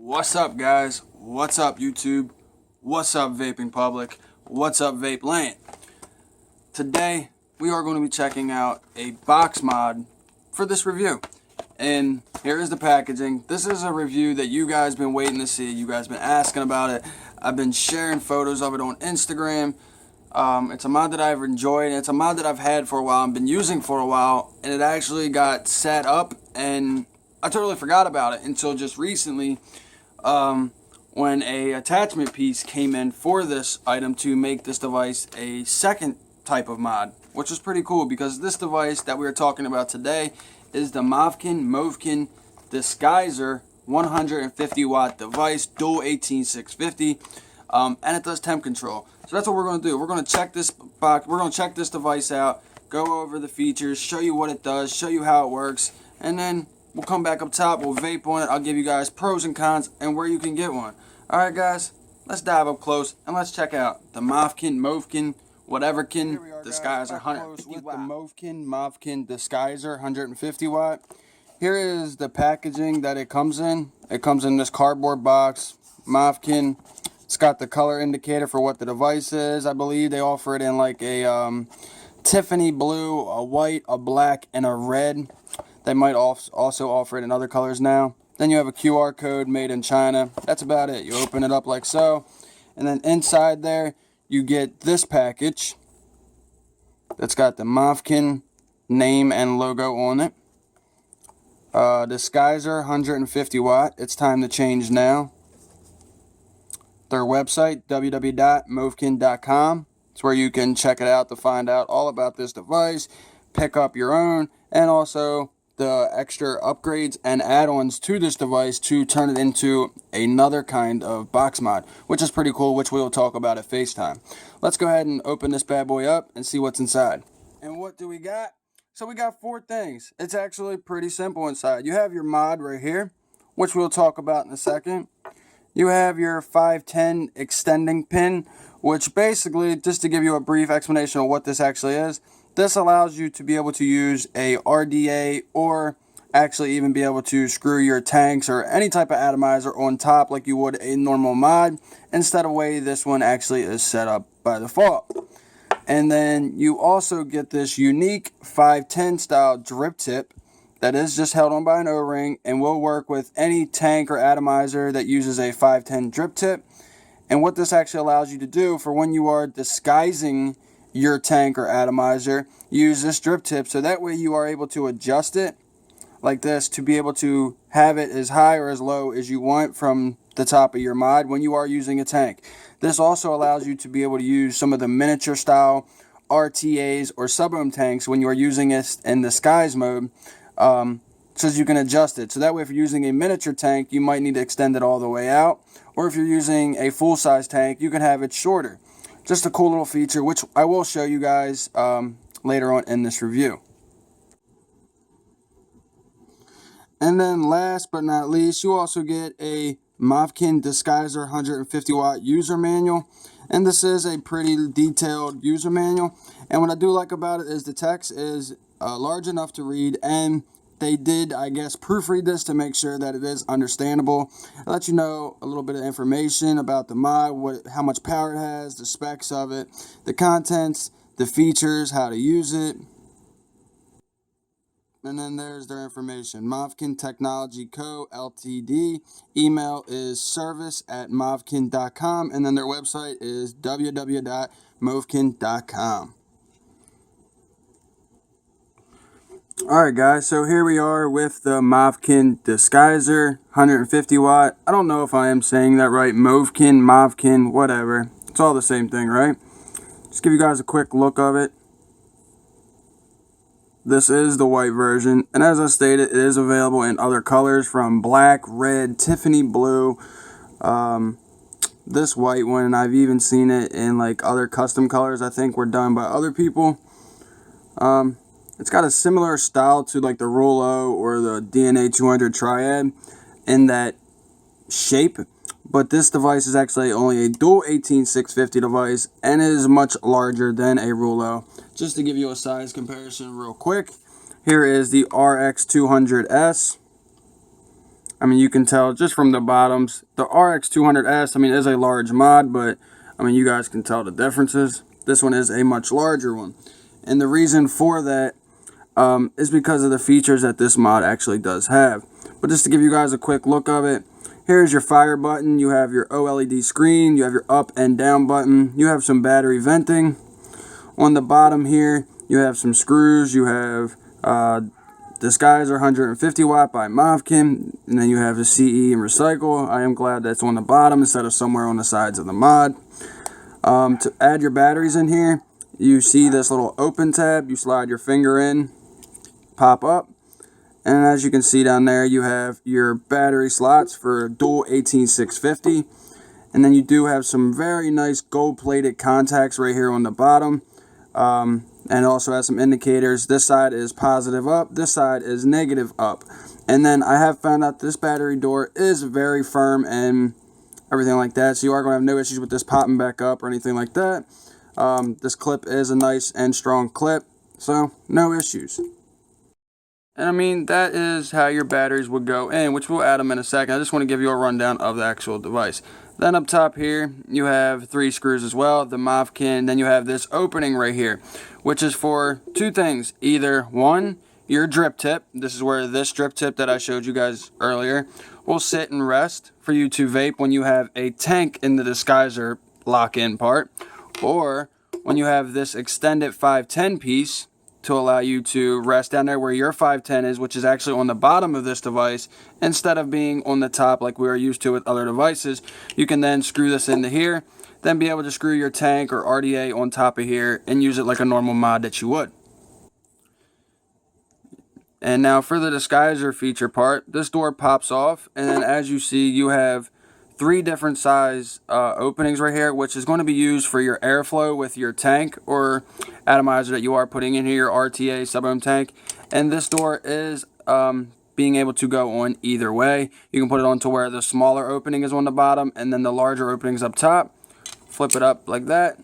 What's up, guys? What's up, YouTube? What's up, vaping public? What's up, vape land? Today, we are going to be checking out a Boxmod for this review. And here is the packaging. This is a review that you guys been waiting to see. You guys been asking about it. I've been sharing photos of it on Instagram. It's a mod that I've enjoyed. It's a mod that I've had for a while and been using for a while. And it actually got set up and I totally forgot about it until just recently. When a attachment piece came in for this item to make this device a second type of mod, which was pretty cool because this device that we are talking about today is the Movkin Disguiser 150 watt device, dual 18650, and it does temp control. So that's what we're going to do. We're going to check this box. We're going to check this device out, go over the features, show you what it does, show you how it works, and then we'll come back up top, we'll vape on it, I'll give you guys pros and cons and where you can get one. Alright guys, let's dive up close and let's check out the Movkin Disguiser 150 watt. The Movkin Disguiser 150 watt. Here is the packaging that it comes in. It comes in this cardboard box, Movkin. It's got the color indicator for what the device is. I believe they offer it in like a Tiffany blue, a white, a black, and a red. They might also offer it in other colors now. Then you have a QR code made in China. That's about it. You open it up like so. And then inside there, you get this package that's got the Movkin name and logo on it. Disguiser 150 watt. It's time to change now. Their website, www.movkin.com. It's where you can check it out to find out all about this device, pick up your own, and also the extra upgrades and add-ons to this device to turn it into another kind of box mod, which is pretty cool, which we'll talk about at FaceTime. Let's go ahead and open this bad boy up and see what's inside. And what do we got? So we got 4 things. It's actually pretty simple inside. You have your mod right here, which we'll talk about in a second. You have your 510 extending pin, which basically, just to give you a brief explanation of what this actually is, this allows you to be able to use a RDA or actually even be able to screw your tanks or any type of atomizer on top like you would a normal mod, instead of the way this one actually is set up by default. And then you also get this unique 510 style drip tip that is just held on by an O-ring and will work with any tank or atomizer that uses a 510 drip tip. And what this actually allows you to do for when you are disguising your tank or atomizer, use this drip tip so that way you are able to adjust it like this to be able to have it as high or as low as you want from the top of your mod when you are using a tank. This also allows you to be able to use some of the miniature style RTAs or sub-ohm tanks when you are using it in disguise mode, so you can adjust it. So that way if you're using a miniature tank, you might need to extend it all the way out, or if you're using a full-size tank, you can have it shorter. Just a cool little feature, which I will show you guys later on in this review. And then last but not least, you also get a Movkin Disguiser 150 watt user manual. And this is a pretty detailed user manual. And what I do like about it is the text is large enough to read, and they did, I guess, proofread this to make sure that it is understandable. It lets you know a little bit of information about the mod, how much power it has, the specs of it, the contents, the features, how to use it. And then there's their information. Movkin Technology Co. Ltd. Email is service@movkin.com. And then their website is www.movkin.com. Alright guys, so here we are with the Movkin Disguiser 150 watt. I don't know if I am saying that right. Movkin, whatever. It's all the same thing, right? Just give you guys a quick look of it. This is the white version, and as I stated, it is available in other colors from black, red, Tiffany blue, this white one, and I've even seen it in like other custom colors I think were done by other people. It's got a similar style to like the Rollo or the DNA 200 Triad in that shape, but this device is actually only a dual 18650 device and is much larger than a Rollo. Just to give you a size comparison real quick, here is the RX200S. I mean, you can tell just from the bottoms. The RX200S, I mean, is a large mod, but I mean, you guys can tell the differences. This one is a much larger one. And the reason for that is because of the features that this mod actually does have. But just to give you guys a quick look of it, here's your fire button. You have your OLED screen. You have your up and down button. You have some battery venting. On the bottom here, you have some screws. You have Disguiser 150 watt by Movkin, and then you have the CE and recycle. I am glad that's on the bottom instead of somewhere on the sides of the mod. To add your batteries in here, you see this little open tab. You slide your finger in, pop up, and as you can see down there, you have your battery slots for dual 18650, and then you do have some very nice gold plated contacts right here on the bottom. And it also has some indicators. This side is positive up, this side is negative up. And then I have found out this battery door is very firm and everything like that, so you are going to have no issues with this popping back up or anything like that. This clip is a nice and strong clip, so no issues. And I mean, that is how your batteries would go in, which we'll add them in a second. I just want to give you a rundown of the actual device. Then up top here, you have 3 screws as well, the Movkin. Then you have this opening right here, which is for 2 things. Either 1, your drip tip. This is where this drip tip that I showed you guys earlier will sit and rest for you to vape when you have a tank in the Disguiser lock-in part. Or when you have this extended 510 piece to allow you to rest down there where your 510 is, which is actually on the bottom of this device instead of being on the top like we are used to with other devices. You can then screw this into here, then be able to screw your tank or RDA on top of here and use it like a normal mod that you would. And now for the Disguiser feature part, this door pops off, and then as you see, you have 3 different size openings right here, which is going to be used for your airflow with your tank or atomizer that you are putting in here, your RTA sub-ohm tank. And this door is being able to go on either way. You can put it on to where the smaller opening is on the bottom and then the larger opening is up top. Flip it up like that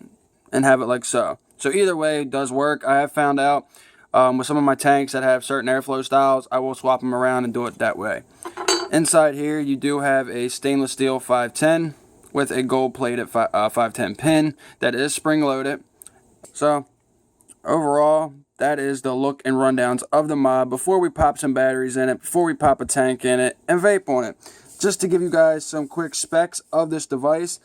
and have it like so. So either way it does work. I have found out with some of my tanks that have certain airflow styles, I will swap them around and do it that way. Inside here, you do have a stainless steel 510 with a gold-plated 510 pin that is spring-loaded. So, overall, that is the look and rundowns of the mod before we pop some batteries in it, before we pop a tank in it, and vape on it. Just to give you guys some quick specs of this device,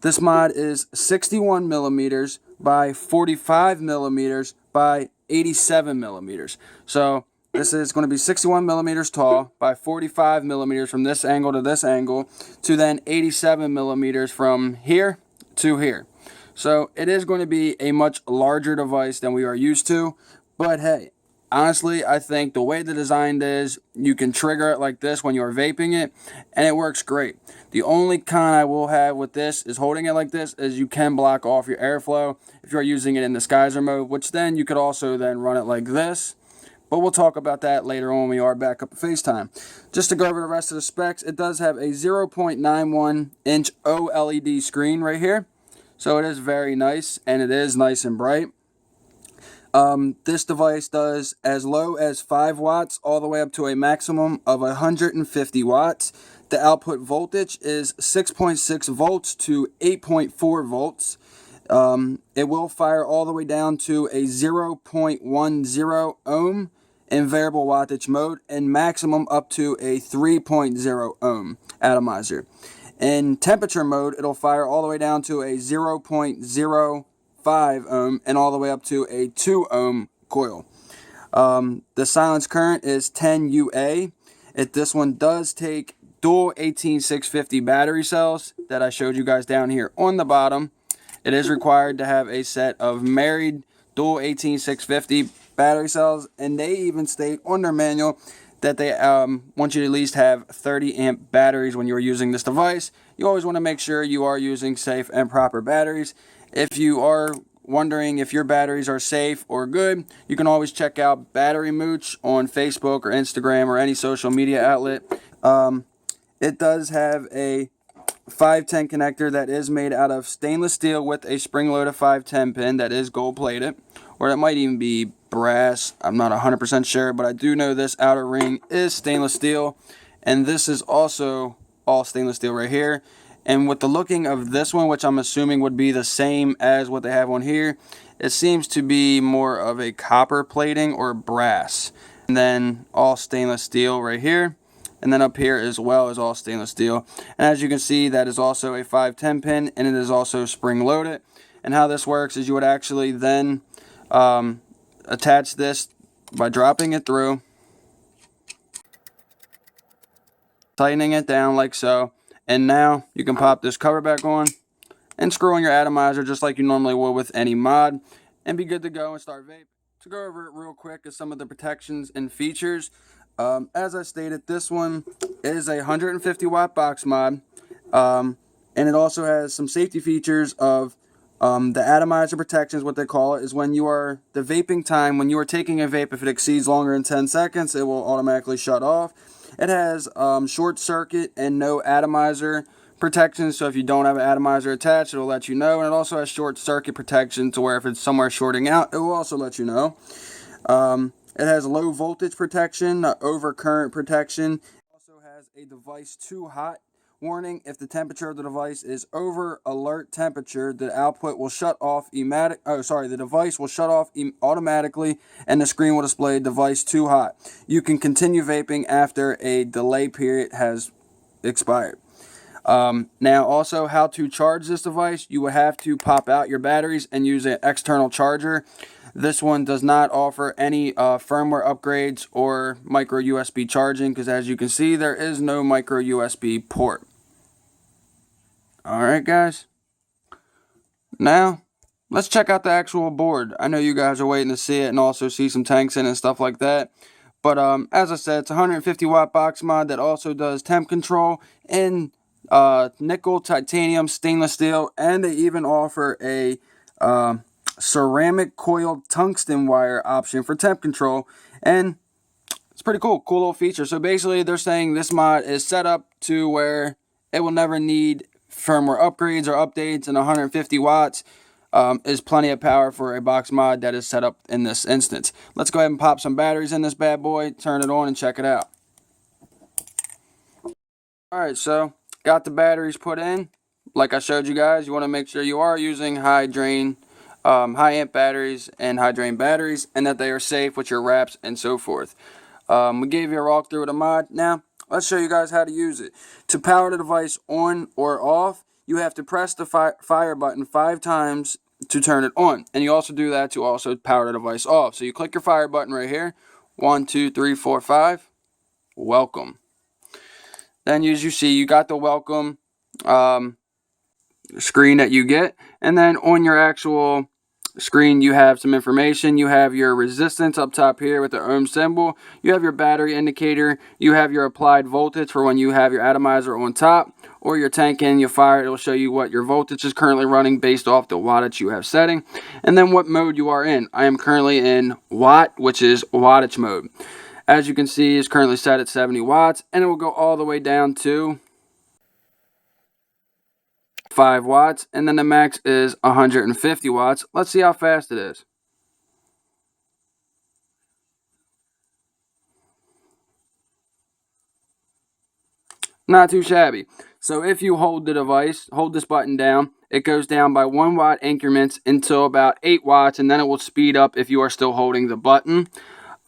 this mod is 61 millimeters by 45 millimeters by 87 millimeters. So, this is going to be 61 millimeters tall by 45 millimeters from this angle to this angle to then 87 millimeters from here to here. So it is going to be a much larger device than we are used to. But hey, honestly, I think the way the design is, you can trigger it like this when you're vaping it, and it works great. The only con I will have with this is holding it like this is you can block off your airflow if you're using it in the Disguiser mode, which then you could also then run it like this. But we'll talk about that later on when we are back up at FaceTime. Just to go over the rest of the specs, it does have a 0.91 inch OLED screen right here. So it is very nice, and it is nice and bright. This device does as low as 5 watts all the way up to a maximum of 150 watts. The output voltage is 6.6 volts to 8.4 volts. It will fire all the way down to a 0.10 ohm in variable wattage mode and maximum up to a 3.0 ohm atomizer. In temperature mode, it'll fire all the way down to a 0.05 ohm and all the way up to a 2 ohm coil. The silence current is 10 UA. This one does take dual 18650 battery cells that I showed you guys down here on the bottom. It is required to have a set of married dual 18650 battery cells, and they even state on their manual that they want you to at least have 30 amp batteries when you're using this device. You always want to make sure you are using safe and proper batteries. If you are wondering if your batteries are safe or good, you can always check out Battery Mooch on Facebook or Instagram or any social media outlet. It does have a 510 connector that is made out of stainless steel with a spring-loaded 510 pin that is gold-plated, or it might even be brass. I'm not 100% sure, but I do know this outer ring is stainless steel, And this is also all stainless steel right here. And with the looking of this one, which I'm assuming would be the same as what they have on here, it seems to be more of a copper plating or brass. And then all stainless steel right here. And then up here as well is all stainless steel. And as you can see, that is also a 510 pin, and it is also spring loaded. And how this works is you would actually then attach this by dropping it through, tightening it down like so, and now you can pop this cover back on and screw on your atomizer just like you normally would with any mod, and be good to go and start vaping. To go over it real quick is some of the protections and features. As I stated, this one is a 150 watt Boxmod, and it also has some safety features of the atomizer protections. What they call it is when you are, the vaping time, when you are taking a vape, if it exceeds longer than 10 seconds, it will automatically shut off. It has short circuit and no atomizer protection, so if you don't have an atomizer attached, it will let you know. And it also has short circuit protection to where if it's somewhere shorting out, it will also let you know. It has low voltage protection, over current protection. It also has a device too hot warning. If the temperature of the device is over alert temperature, the output will shut off the device will shut off automatically, and the screen will display device too hot. You can continue vaping after a delay period has expired. Now also, how to charge this device: you will have to pop out your batteries and use an external charger. This one does not offer any firmware upgrades or micro USB charging, because as you can see, there is no micro USB port. Alright guys, now let's check out the actual board. I know you guys are waiting to see it and also see some tanks in it and stuff like that. But as I said, it's a 150 watt Boxmod that also does temp control in nickel, titanium, stainless steel, and they even offer a ceramic coiled tungsten wire option for temp control, and it's pretty cool little feature. So basically they're saying this mod is set up to where it will never need firmware upgrades or updates, and 150 watts is plenty of power for a box mod that is set up in this instance. Let's go ahead and pop some batteries in this bad boy, turn it on, and check it out. Alright, so got the batteries put in. Like I showed you guys, you want to make sure you are using high amp batteries and high drain batteries, and that they are safe with your wraps and so forth. We gave you a walkthrough of the mod. Now let's show you guys how to use it. To power the device on or off, you have to press the fire button 5 times to turn it on, and you also do that to also power the device off. So you click your fire button right here, 1 2 3 4 5, welcome. Then as you see, you got the welcome screen that you get, and then on your actual screen you have some information. You have your resistance up top here with the ohm symbol, you have your battery indicator, you have your applied voltage for when you have your atomizer on top or your tank in, you fire, it will show you what your voltage is currently running based off the wattage you have setting, and then what mode you are in. I am currently in watt, which is wattage mode. As you can see, it's currently set at 70 watts, and it will go all the way down to 5 watts, and then the max is 150 watts. Let's see how fast it is. Not too shabby. So if you hold the device, hold this button down, it goes down by 1 watt increments until about 8 watts, and then it will speed up if you are still holding the button.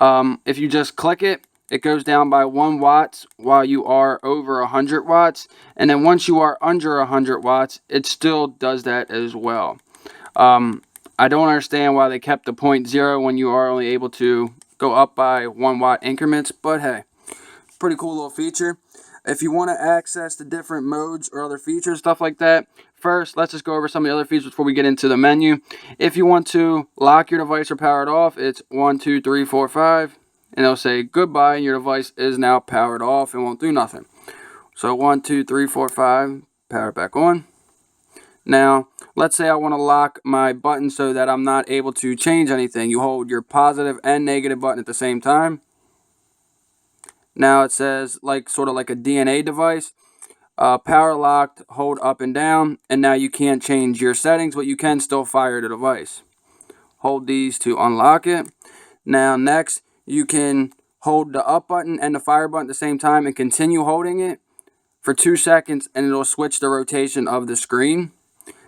If you just click it, it goes down by 1 watt while you are over 100 watts, and then once you are under 100 watts, it still does that as well. I don't understand why they kept the 0.0 when you are only able to go up by 1 watt increments, but hey, pretty cool little feature. If you want to access the different modes or other features, stuff like that, first let's just go over some of the other features before we get into the menu. If you want to lock your device or power it off, it's 1 2 3 4 5, and it'll say goodbye, and your device is now powered off and won't do nothing. So 1 2 3 4 5, power it back on. Now let's say I want to lock my button so that I'm not able to change anything. You hold your positive and negative button at the same time. Now it says, sort of like a DNA device, power locked, hold up and down, and now you can't change your settings, but you can still fire the device. Hold these to unlock it. Now next, you can hold the up button and the fire button at the same time and continue holding it for 2 seconds, and it'll switch the rotation of the screen.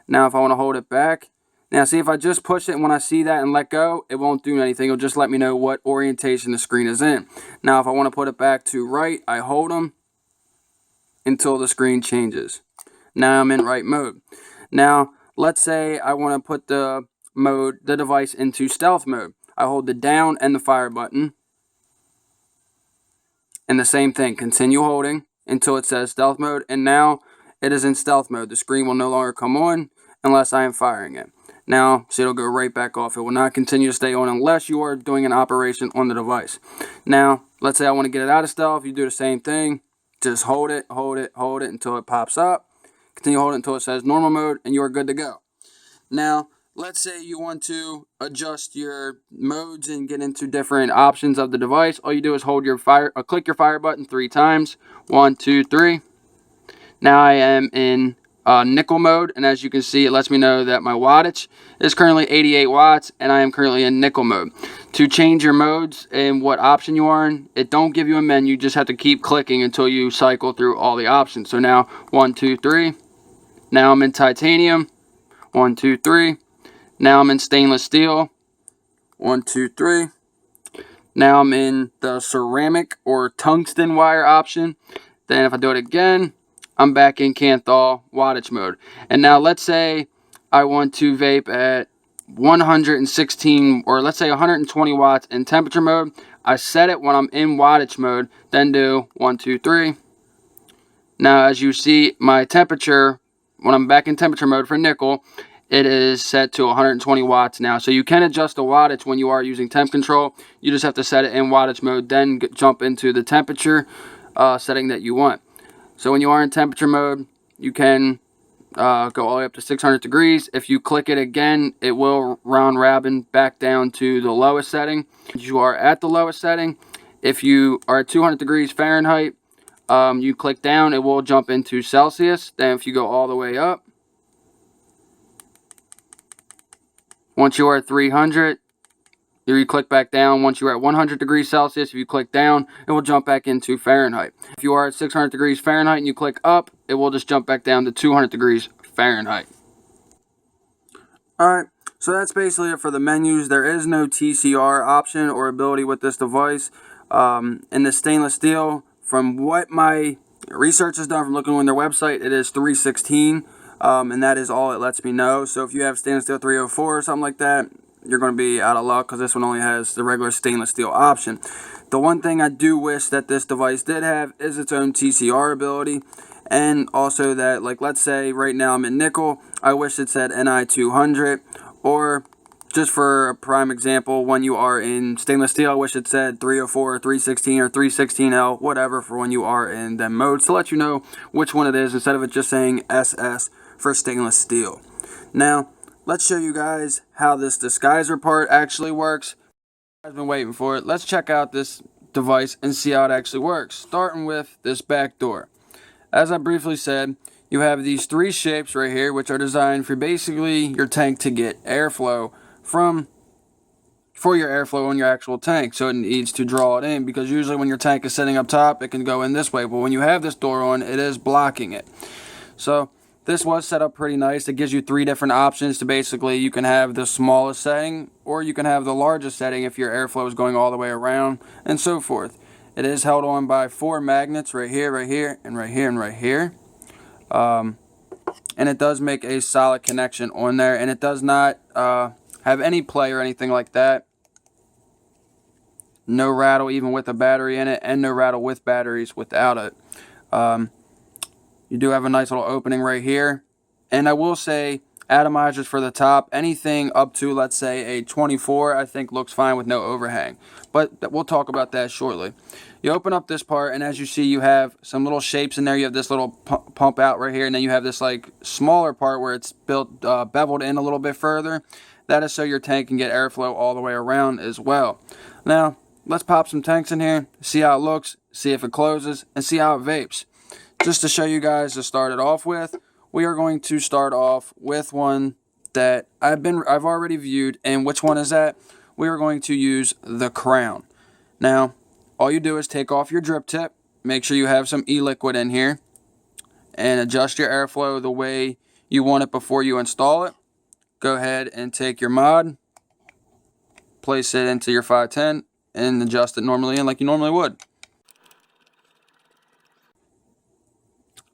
Now if I want to hold it back, now see, if I just push it and when I see that and let go, it won't do anything. It'll just let me know what orientation the screen is in. Now if I want to put it back to right, I hold them until the screen changes. Now I'm in right mode. Now let's say I want to put the device into stealth mode. I hold the down and the fire button, and the same thing, continue holding until it says stealth mode, and now it is in stealth mode. The screen will no longer come on unless I am firing it. Now, see, it'll go right back off. It will not continue to stay on unless you are doing an operation on the device. Now, let's say I want to get it out of stealth. You do the same thing. Just hold it, hold it, hold it until it pops up. Continue holding it until it says normal mode, and you are good to go. Now, let's say you want to adjust your modes and get into different options of the device. All you do is hold your click your fire button 3 times. 1, 2, 3. Now I am in nickel mode, and as you can see, it lets me know that my wattage is currently 88 watts, and I am currently in nickel mode. To change your modes and what option you are in, it don't give you a menu. You just have to keep clicking until you cycle through all the options. So now 1, 2, 3. Now I'm in titanium. 1, 2, 3. Now I'm in stainless steel. 1, 2, 3. Now I'm in the ceramic or tungsten wire option. Then if I do it again, I'm back in Kanthal wattage mode. And now let's say I want to vape at 116, or let's say 120 watts in temperature mode. I set it when I'm in wattage mode, then do 1, 2, 3. Now as you see, my temperature, when I'm back in temperature mode for nickel, it is set to 120 watts now. So you can adjust the wattage when you are using temp control. You just have to set it in wattage mode, then jump into the temperature setting that you want. So when you are in temperature mode, you can go all the way up to 600 degrees. If you click it again, it will round robin back down to the lowest setting. You are at the lowest setting. If you are at 200 degrees Fahrenheit, you click down, it will jump into Celsius. Then if you go all the way up, once you are at 300, you click back down. Once you're at 100 degrees Celsius, if you click down, it will jump back into Fahrenheit. If you are at 600 degrees Fahrenheit and you click up, it will just jump back down to 200 degrees Fahrenheit. Alright, so that's basically it for the menus. There is no TCR option or ability with this device. In the stainless steel, from what my research has done from looking on their website, it is 316, and that is all it lets me know. So if you have stainless steel 304 or something like that, you're going to be out of luck, because this one only has the regular stainless steel option. The one thing I do wish that this device did have is its own TCR ability, and also that, like, let's say right now I'm in nickel, I wish it said Ni200, or just for a prime example, when you are in stainless steel, I wish it said 304 or 316 or 316L, whatever, for when you are in them modes, to let you know which one it is, instead of it just saying SS for stainless steel. Now, let's show you guys how this disguiser part actually works. I've been waiting for it. Let's check out this device and see how it actually works, starting with this back door. As I briefly said, you have these 3 shapes right here, which are designed for basically your tank to get airflow for your airflow on your actual tank. So it needs to draw it in, because usually when your tank is sitting up top, it can go in this way, but when you have this door on, it is blocking it. So this was set up pretty nice. It gives you 3 different options to basically, you can have the smallest setting, or you can have the largest setting if your airflow is going all the way around, and so forth. It is held on by 4 magnets right here, right here, and right here, and right here. And it does make a solid connection on there, and it does not have any play or anything like that. No rattle even with a battery in it, and no rattle with batteries without it. You do have a nice little opening right here. And I will say, atomizers for the top, anything up to, let's say, a 24, I think looks fine with no overhang. But we'll talk about that shortly. You open up this part, and as you see, you have some little shapes in there. You have this little pump out right here, and then you have this like smaller part where it's built beveled in a little bit further. That is so your tank can get airflow all the way around as well. Now, let's pop some tanks in here, see how it looks, see if it closes, and see how it vapes. Just to show you guys to start it off with, we are going to start off with one that I've already viewed. And which one is that? We are going to use the Crown. Now, all you do is take off your drip tip, make sure you have some e-liquid in here, and adjust your airflow the way you want it before you install it. Go ahead and take your mod, place it into your 510, and adjust it normally in like you normally would.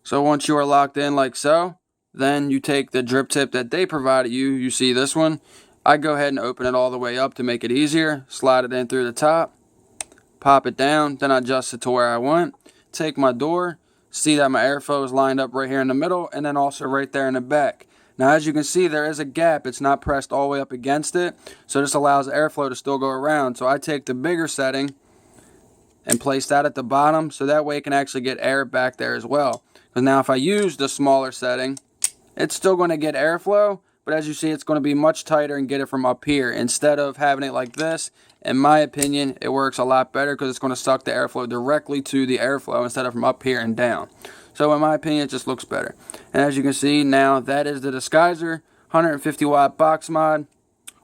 So once you are locked in like so, then you take the drip tip that they provided you. You see this one. I go ahead and open it all the way up to make it easier. Slide it in through the top, pop it down, then I adjust it to where I want. Take my door, see that my airflow is lined up right here in the middle, and then also right there in the back. Now as you can see, there is a gap. It's not pressed all the way up against it, so this allows the airflow to still go around. So I take the bigger setting and place that at the bottom, so that way it can actually get air back there as well. Because now if I use the smaller setting, it's still going to get airflow, but as you see, it's going to be much tighter and get it from up here. Instead of having it like this, in my opinion, it works a lot better because it's going to suck the airflow directly to the airflow instead of from up here and down. So in my opinion, it just looks better. And as you can see now, that is the Disguiser 150 watt Boxmod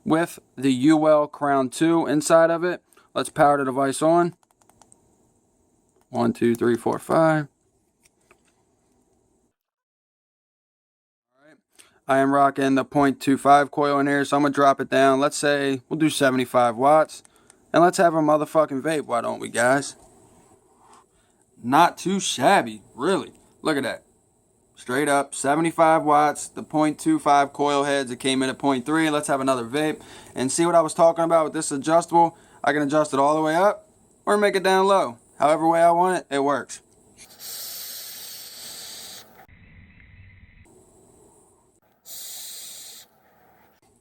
with the UL Crown 2 inside of it. Let's power the device on. 1, 2, 3, 4, 5. Alright. I am rocking the 0.25 coil in here, so I'm going to drop it down. Let's say we'll do 75 watts. And let's have a motherfucking vape, why don't we, guys? Not too shabby, really. Look at that. Straight up, 75 watts, the 0.25 coil heads. It came in at 0.3. Let's have another vape and see what I was talking about with this adjustable. I can adjust it all the way up or make it down low. However way I want it, it works.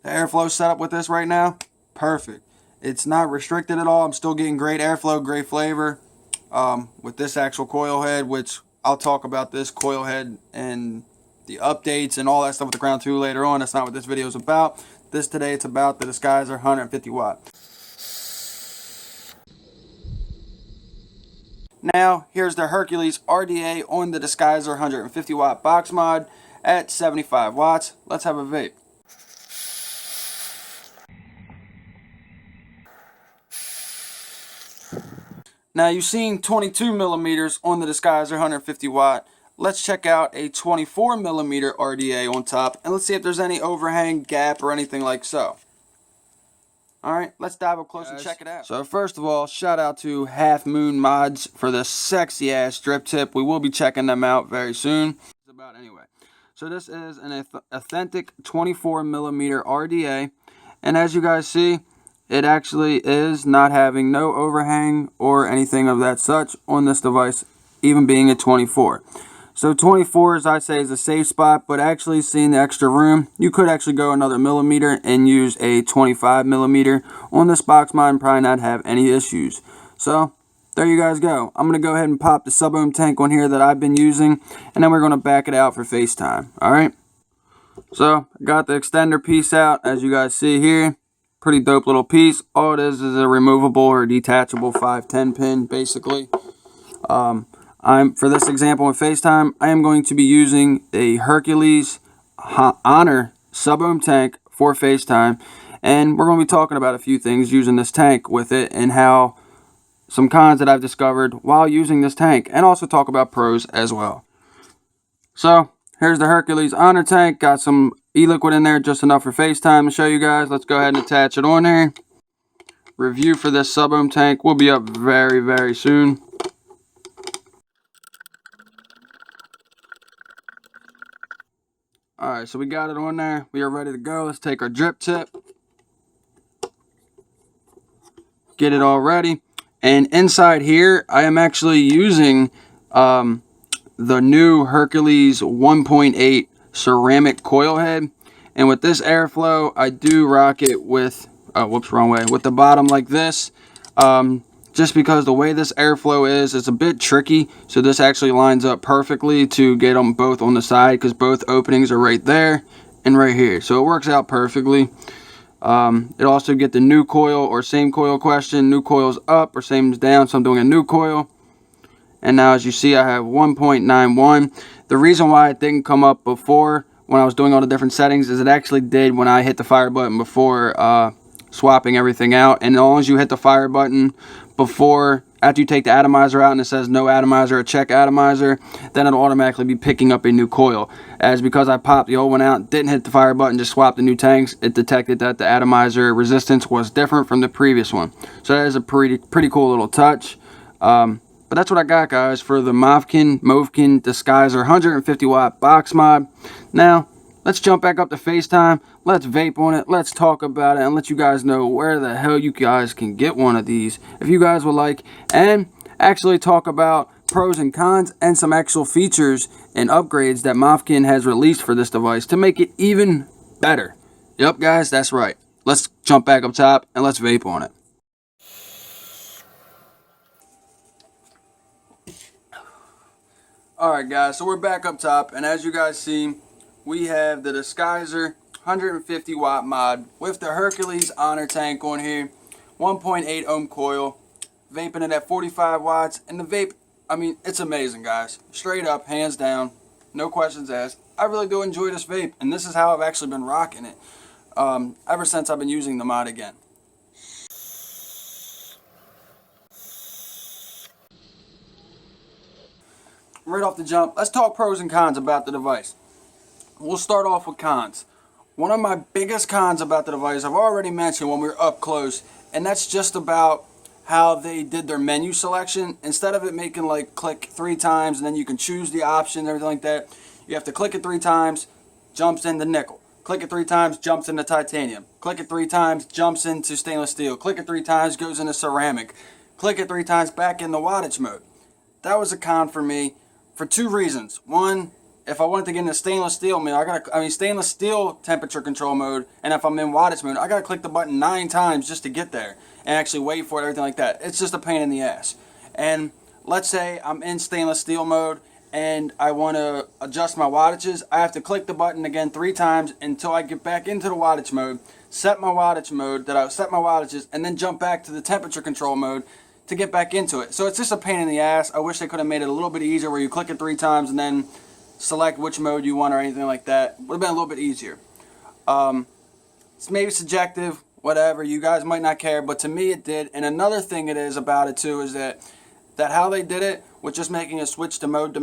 The airflow setup with this right now, perfect. It's not restricted at all. I'm still getting great airflow, great flavor with this actual coil head, which I'll talk about this coil head and the updates and all that stuff with the Crown 2 later on. That's not what this video is about. This today, it's about the Disguiser 150 watt. Now, here's the Hercules RDA on the Disguiser 150 watt Boxmod at 75 watts. Let's have a vape. Now you've seen 22 millimeters on the Disguiser 150 watt. Let's check out a 24 millimeter RDA on top, and let's see if there's any overhang, gap, or anything like so. Alright, let's dive up close and check it out. So first of all, shout out to Half Moon Mods for the sexy ass drip tip. We will be checking them out very soon. Anyway, so this is an authentic 24 millimeter RDA, and as you guys see, it actually is not having no overhang or anything of that such on this device, even being a 24. So 24, as I say, is a safe spot, but actually seeing the extra room, you could actually go another millimeter and use a 25 millimeter on this Boxmod and probably not have any issues. So there you guys go. I'm going to go ahead and pop the sub-ohm tank on here that I've been using, and then we're going to back it out for FaceTime. Alright? So, got the extender piece out, as you guys see here. Pretty dope little piece. All it is a removable or detachable 510 pin, basically. For this example in FaceTime, I am going to be using a Hercules Honor sub-ohm tank for FaceTime, and we're going to be talking about a few things using this tank with it and how some cons that I've discovered while using this tank, and also talk about pros as well. So here's the Hercules Honor tank. Got some e-liquid in there, just enough for FaceTime to show you guys. Let's go ahead and attach it on there. Review for this sub-ohm tank will be up very, very soon. Alright, so we got it on there. We are ready to go. Let's take our drip tip. Get it all ready. And inside here, I am actually using the new Hercules 1.8 ceramic coil head. And with this airflow, I do rock it with, whoops, wrong way, with the bottom like this. Just because the way this airflow is, it's a bit tricky. So this actually lines up perfectly to get them both on the side, because both openings are right there and right here. So it works out perfectly. It also get the new coil or same coil question. New coil's up or same's down, so I'm doing a new coil. And now as you see, I have 1.91. The reason why it didn't come up before when I was doing all the different settings is it actually did when I hit the fire button before swapping everything out. And as long as you hit the fire button before after you take the atomizer out and it says no atomizer or check atomizer, then it'll automatically be picking up a new coil. As because I popped the old one out, didn't hit the fire button, just swapped the new tanks, it detected that the atomizer resistance was different from the previous one. So that is a pretty cool little touch. But that's what I got, guys, for the Movkin Disguiser 150 watt box mod. Now, let's jump back up to FaceTime. Let's vape on it. Let's talk about it and let you guys know where the hell you guys can get one of these if you guys would like. And actually talk about pros and cons and some actual features and upgrades that Movkin has released for this device to make it even better. Yep, guys, that's right. Let's jump back up top and let's vape on it. Alright guys, so we're back up top, and as you guys see, we have the Disguiser 150 watt mod with the Hercules Honor tank on here, 1.8 ohm coil, vaping it at 45 watts, and the vape, I mean, it's amazing, guys. Straight up, hands down, no questions asked. I really do enjoy this vape, and this is how I've actually been rocking it ever since I've been using the mod again. Right off the jump, let's talk pros and cons about the device. We'll start off with cons. One of my biggest cons about the device I've already mentioned when we were up close, and that's just about how they did their menu selection. Instead of it making like click 3 times and then you can choose the option and everything like that, you have to click it 3 times, jumps into nickel. Click it 3 times, jumps into titanium. Click it 3 times, jumps into stainless steel. Click it 3 times, goes into ceramic. Click it 3 times, back in the wattage mode. That was a con for me for 2 reasons. One, if I wanted to get into stainless steel mode, stainless steel temperature control mode, and if I'm in wattage mode, I gotta click the button 9 times just to get there and actually wait for it, everything like that. It's just a pain in the ass. And let's say I'm in stainless steel mode and I want to adjust my wattages, I have to click the button again 3 times until I get back into the wattage mode, set my wattage mode, set my wattages, and then jump back to the temperature control mode to get back into it. So it's just a pain in the ass. I wish they could have made it a little bit easier where you click it 3 times and then select which mode you want or anything like that. Would have been a little bit easier. It's maybe subjective, whatever. You guys might not care, but to me it did. And another thing it is about it too is that how they did it with just making a switch to mode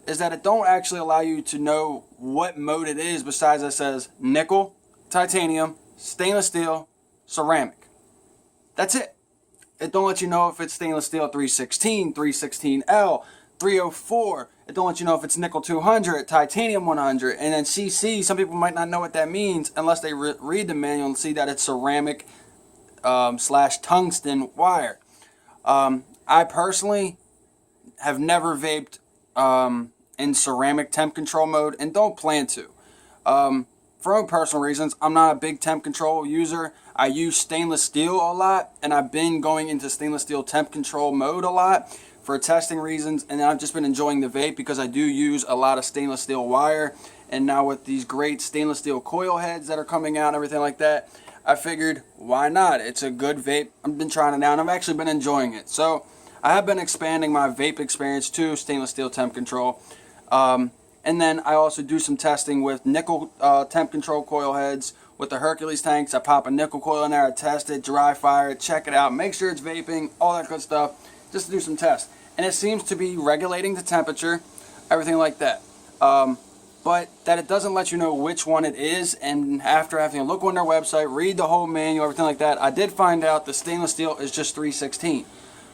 is that it don't actually allow you to know what mode it is besides it says nickel, titanium, stainless steel, ceramic. That's it. It don't let you know if it's stainless steel 316, 316L, 304. It don't let you know if it's nickel 200, titanium 100, and then CC. Some people might not know what that means unless they read the manual and see that it's ceramic slash tungsten wire. I personally have never vaped in ceramic temp control mode and don't plan to. For own personal reasons, I'm not a big temp control user. I use stainless steel a lot, and I've been going into stainless steel temp control mode a lot for testing reasons, and I've just been enjoying the vape because I do use a lot of stainless steel wire, and now with these great stainless steel coil heads that are coming out and everything like that, I figured, why not? It's a good vape. I've been trying it out, and I've actually been enjoying it. So I have been expanding my vape experience to stainless steel temp control. And then I also do some testing with nickel temp control coil heads with the Hercules tanks. I pop a nickel coil in there, I test it, dry fire it, check it out, make sure it's vaping, all that good stuff, just to do some tests. And it seems to be regulating the temperature, everything like that. But that it doesn't let you know which one it is, and after having a look on their website, read the whole manual, everything like that, I did find out the stainless steel is just 316.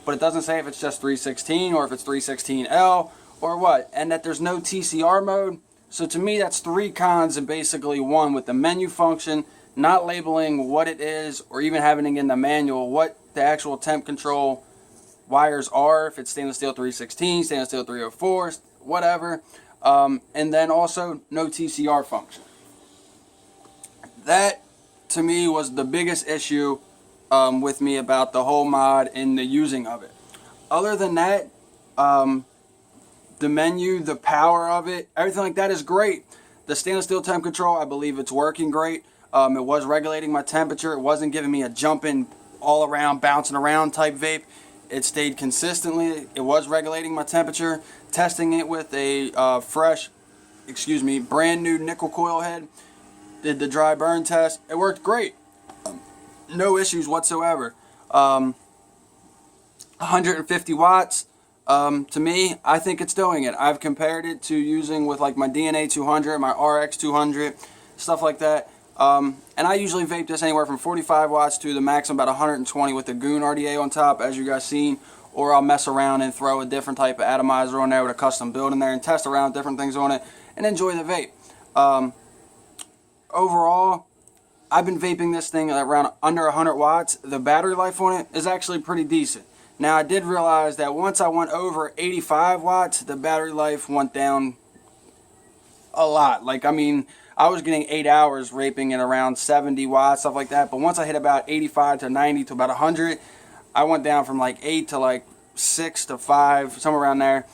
But it doesn't say if it's just 316 or if it's 316L or what, and that there's no TCR mode. So to me, that's 3 cons in basically one, with the menu function, not labeling what it is, or even having in the manual what the actual temp control wires are, if it's stainless steel 316, stainless steel 304, whatever, and then also no TCR function. That, to me, was the biggest issue with me about the whole mod and the using of it. Other than that, the menu, the power of it, everything like that is great. The stainless steel temp control, I believe it's working great. It was regulating my temperature. It wasn't giving me a jumping all around, bouncing around type vape. It stayed consistently. It was regulating my temperature. Testing it with a brand new nickel coil head. Did the dry burn test. It worked great. No issues whatsoever. 150 watts. To me, I think it's doing it. I've compared it to using with like my DNA 200, my RX 200, stuff like that. And I usually vape this anywhere from 45 watts to the maximum about 120 with the Goon RDA on top, as you guys seen. Or I'll mess around and throw a different type of atomizer on there with a custom build in there and test around different things on it and enjoy the vape. Overall, I've been vaping this thing around under 100 watts. The battery life on it is actually pretty decent. Now, I did realize that once I went over 85 watts, the battery life went down a lot. Like, I mean, I was getting 8 hours vaping at around 70 watts, stuff like that. But once I hit about 85 to 90 to about 100, I went down from like 8 to like 6 to 5, somewhere around there.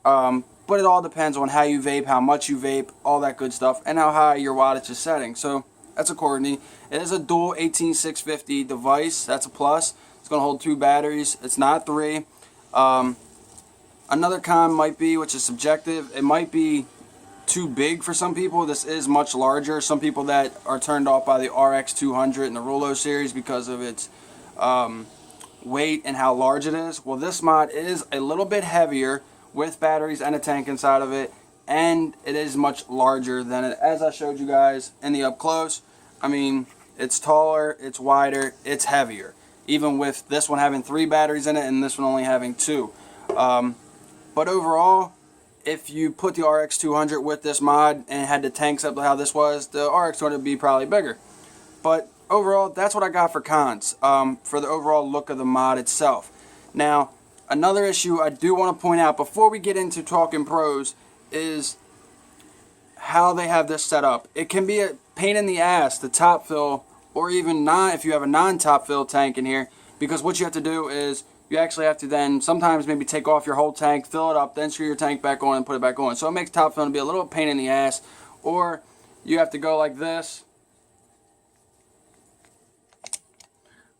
But it all depends on how you vape, how much you vape, all that good stuff, and how high your wattage is setting. So that's accordingly. It is a dual 18650 device. That's a plus. It's going to hold 2 batteries. It's not 3. Another con might be, which is subjective, it might be too big for some people. This is much larger. Some people that are turned off by the RX 200 and the Rollo series because of its weight and how large it is. Well, this mod is a little bit heavier with batteries and a tank inside of it, and it is much larger than it, as I showed you guys in the up close. I mean, it's taller, it's wider, it's heavier, even with this one having 3 batteries in it and this one only having 2. But overall, if you put the RX 200 with this mod and had the tanks up to how this was, the RX 200 would be probably bigger. But overall, that's what I got for cons, for the overall look of the mod itself. Now, another issue I do want to point out before we get into talking pros is how they have this set up. It can be a pain in the ass to top fill, or even not if you have a non-top fill tank in here, because what you have to do is you actually have to then sometimes maybe take off your whole tank, fill it up, then screw your tank back on and put it back on. So it makes top filling be a little pain in the ass. Or you have to go like this,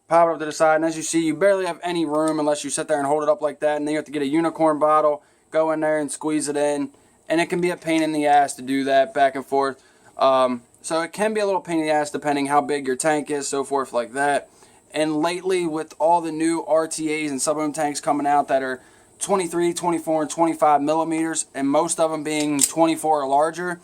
pop it up to the side, and as you see, you barely have any room unless you sit there and hold it up like that, and then you have to get a unicorn bottle, go in there and squeeze it in, and it can be a pain in the ass to do that back and forth. So it can be a little pain in the ass depending how big your tank is, so forth like that. And lately, with all the new RTAs and sublim tanks coming out that are 23, 24, and 25 millimeters, and most of them being 24 or larger,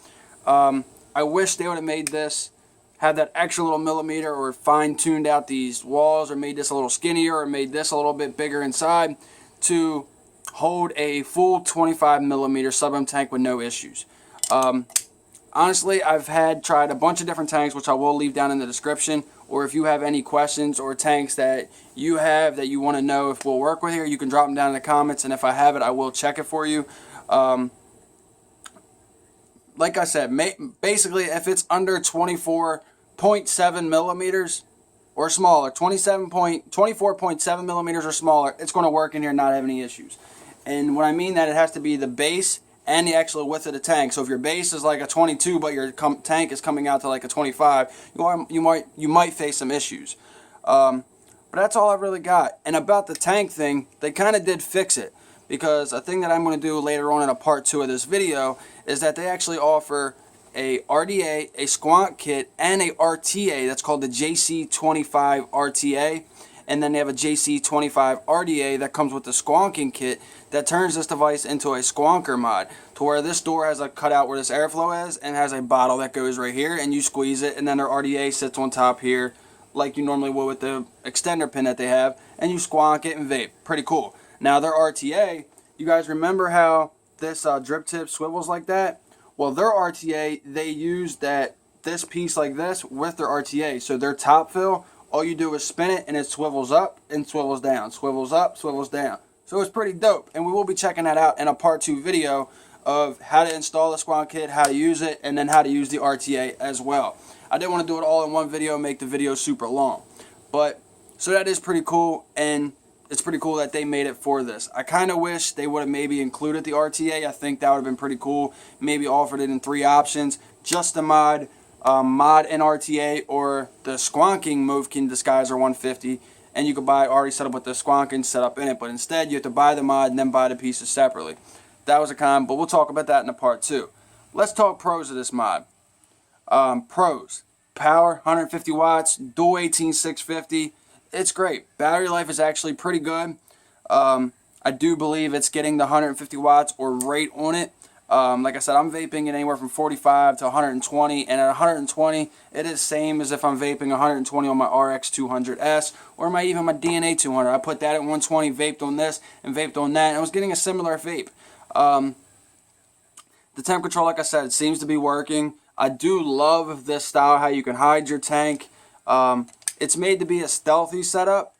I wish they would have made this, have that extra little millimeter, or fine-tuned out these walls, or made this a little skinnier, or made this a little bit bigger inside to hold a full 25 millimeter sublim tank with no issues. Honestly, I've tried a bunch of different tanks, which I will leave down in the description, or if you have any questions or tanks that you have that you want to know if we'll work with here, you can drop them down in the comments, and if I have it, I will check it for you. Like I said, basically, if it's under 24.7 millimeters or smaller, 24.7 millimeters or smaller, it's going to work in here and not have any issues. And when I mean that, it has to be the base and the actual width of the tank. So if your base is like a 22, but your tank is coming out to like a 25, you might face some issues. But that's all I really got. And about the tank thing, they kind of did fix it, because a thing that I'm going to do later on in a part 2 of this video is that they actually offer a RDA, a squonk kit, and a RTA that's called the JC25 RTA. And then they have a JC25 RDA that comes with the squonking kit that turns this device into a squonker mod, to where this door has a cutout where this airflow is and has a bottle that goes right here, and you squeeze it, and then their RDA sits on top here like you normally would with the extender pin that they have, and you squonk it and vape. Pretty cool. Now their RTA, you guys remember how this drip tip swivels like that? Well, their RTA, they use this piece like this with their RTA. So their top fill, all you do is spin it and it swivels up and swivels down, swivels up, swivels down. So it's pretty dope, and we will be checking that out in a part 2 video of how to install the squonk kit, how to use it, and then how to use the RTA as well. I didn't want to do it all in one video and make the video super long. But, so that is pretty cool, and it's pretty cool that they made it for this. I kind of wish they would have maybe included the RTA. I think that would have been pretty cool. Maybe offered it in 3 options. Just the mod and RTA, or the squonking Movkin Disguiser 150. And you could buy already set up with the squonking set up in it. But instead, you have to buy the mod and then buy the pieces separately. That was a con, but we'll talk about that in a part 2. Let's talk pros of this mod. Pros. Power, 150 watts, dual 18650. It's great. Battery life is actually pretty good. I do believe it's getting the 150 watts or right on it. Like I said, I'm vaping it anywhere from 45 to 120, and at 120, it is same as if I'm vaping 120 on my RX200S or even my DNA 200. I put that at 120, vaped on this, and vaped on that, and I was getting a similar vape. The temp control, like I said, it seems to be working. I do love this style, how you can hide your tank. It's made to be a stealthy setup.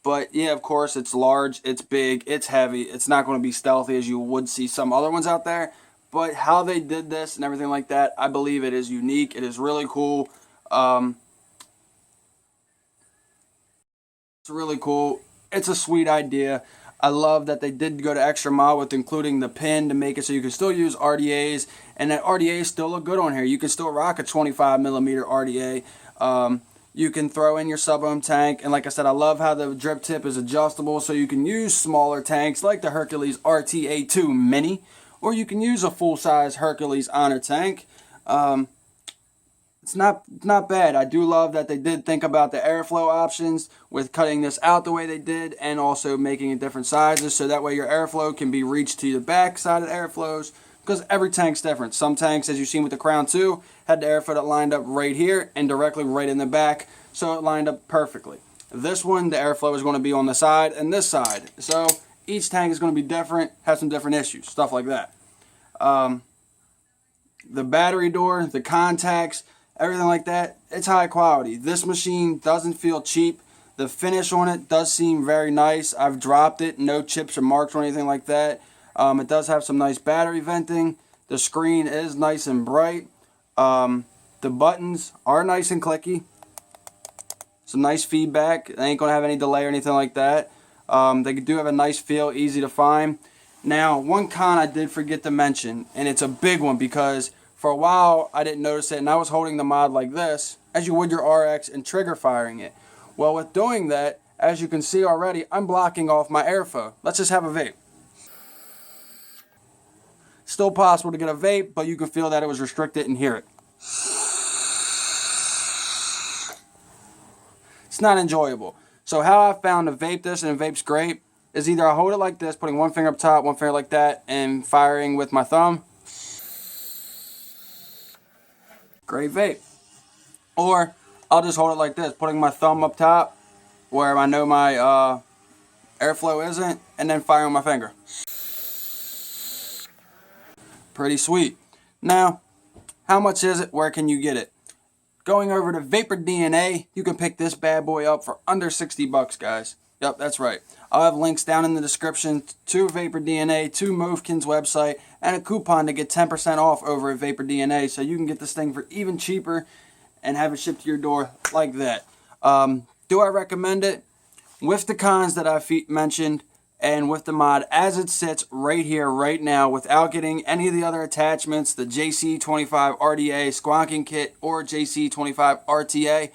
But yeah, of course, it's large, it's big, it's heavy. It's not going to be stealthy as you would see some other ones out there. But how they did this and everything like that, I believe it is unique. It is really cool. It's really cool. It's a sweet idea. I love that they did go to extra mile with including the pin to make it so you can still use RDAs. And that RDA still look good on here. You can still rock a 25mm RDA. You can throw in your sub-ohm tank, and like I said, I love how the drip tip is adjustable, so you can use smaller tanks like the Hercules RTA2 Mini, or you can use a full-size Hercules Honor tank. It's not bad. I do love that they did think about the airflow options with cutting this out the way they did, and also making it different sizes, so that way your airflow can be reached to the back side of the airflows, because every tank's different. Some tanks, as you've seen with the Crown 2, had the airflow that lined up right here and directly right in the back, so it lined up perfectly. This one, the airflow is going to be on the side and this side, so each tank is going to be different, have some different issues, stuff like that. The battery door, the contacts, everything like that, it's high quality. This machine doesn't feel cheap. The finish on it does seem very nice. I've dropped it, no chips or marks or anything like that. It does have some nice battery venting. The screen is nice and bright. The buttons are nice and clicky. Some nice feedback. They ain't going to have any delay or anything like that. They do have a nice feel, easy to find. Now, one con I did forget to mention, and it's a big one because for a while I didn't notice it, and I was holding the mod like this, as you would your RX, and trigger firing it. Well, with doing that, as you can see already, I'm blocking off my airflow. Let's just have a vape. Still possible to get a vape, but you can feel that it was restricted and hear it. It's not enjoyable. So how I found to vape this, and vape's great, is either I hold it like this, putting one finger up top, one finger like that, and firing with my thumb. Great vape. Or I'll just hold it like this, putting my thumb up top, where I know my airflow isn't, and then firing with my finger. Pretty sweet. Now, how much is it? Where can you get it? Going over to Vapor DNA, you can pick this bad boy up for under 60 bucks, guys. Yep, that's right. I'll have links down in the description to Vapor DNA, to Movkin's website, and a coupon to get 10% off over at Vapor DNA, so you can get this thing for even cheaper and have it shipped to your door like that. Do I recommend it? With the cons that I've mentioned, and with the mod as it sits right here, right now, without getting any of the other attachments, the JC25 RDA squonking kit or JC25 RTA,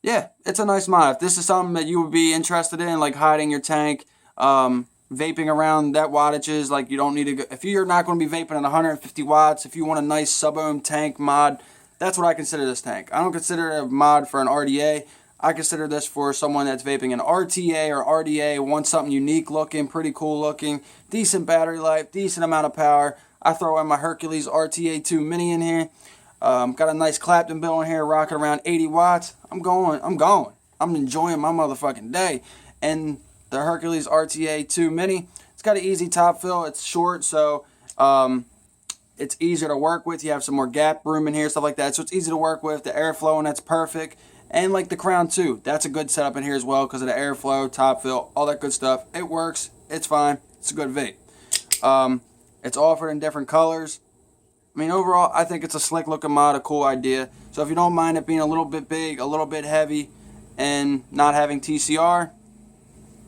yeah, it's a nice mod. If this is something that you would be interested in, like hiding your tank, vaping around that wattages, like you don't need to go, if you're not going to be vaping at 150 watts, if you want a nice sub-ohm tank mod, that's what I consider this tank. I don't consider it a mod for an RDA. I consider this for someone that's vaping an RTA or RDA, wants something unique looking, pretty cool looking, decent battery life, decent amount of power. I throw in my Hercules RTA2 Mini in here. Got a nice Clapton bill in here, rocking around 80 watts. I'm going. I'm enjoying my motherfucking day. And the Hercules RTA2 Mini, it's got an easy top fill. It's short, so it's easier to work with. You have some more gap room in here, stuff like that. So it's easy to work with. The airflow, and that's perfect. And like the Crown 2, that's a good setup in here as well because of the airflow, top fill, all that good stuff. It works. It's fine. It's a good vape. It's offered in different colors. I mean, overall, I think it's a slick looking mod, a cool idea. So if you don't mind it being a little bit big, a little bit heavy, and not having TCR,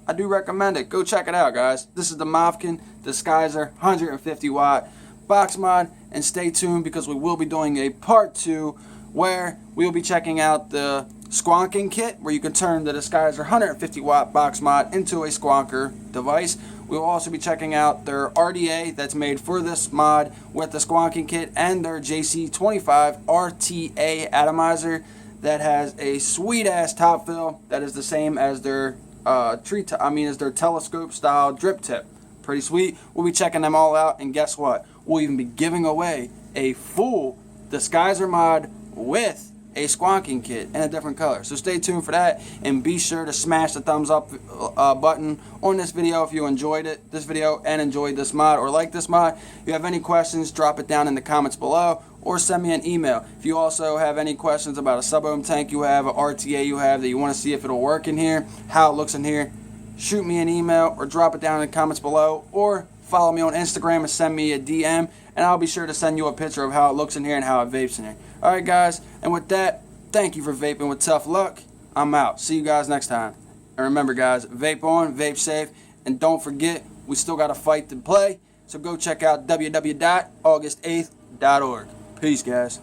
I do recommend it. Go check it out, guys. This is the Movkin Disguiser 150 watt box mod, and stay tuned because we will be doing a part 2 where we will be checking out the squonking kit, where you can turn the Disguiser 150 watt box mod into a squonker device. We will also be checking out their RDA that's made for this mod with the squonking kit, and their JC25 RTA atomizer that has a sweet ass top fill that is the same as their is their telescope style drip tip. Pretty sweet. We'll be checking them all out, and guess what? We'll even be giving away a full Disguiser mod with a squonking kit in a different color. So stay tuned for that, and be sure to smash the thumbs up button on this video if you enjoyed this video and enjoyed this mod or like this mod. If you have any questions, drop it down in the comments below or send me an email. If you also have any questions about a sub-ohm tank you have, a RTA you have that you want to see if it'll work in here, how it looks in here, shoot me an email or drop it down in the comments below, or follow me on Instagram and send me a DM, and I'll be sure to send you a picture of how it looks in here and how it vapes in here. Alright guys, and with that, thank you for vaping with tough luck. I'm out. See you guys next time. And remember guys, vape on, vape safe, and don't forget, we still got a fight to play, so go check out www.august8th.org. Peace guys.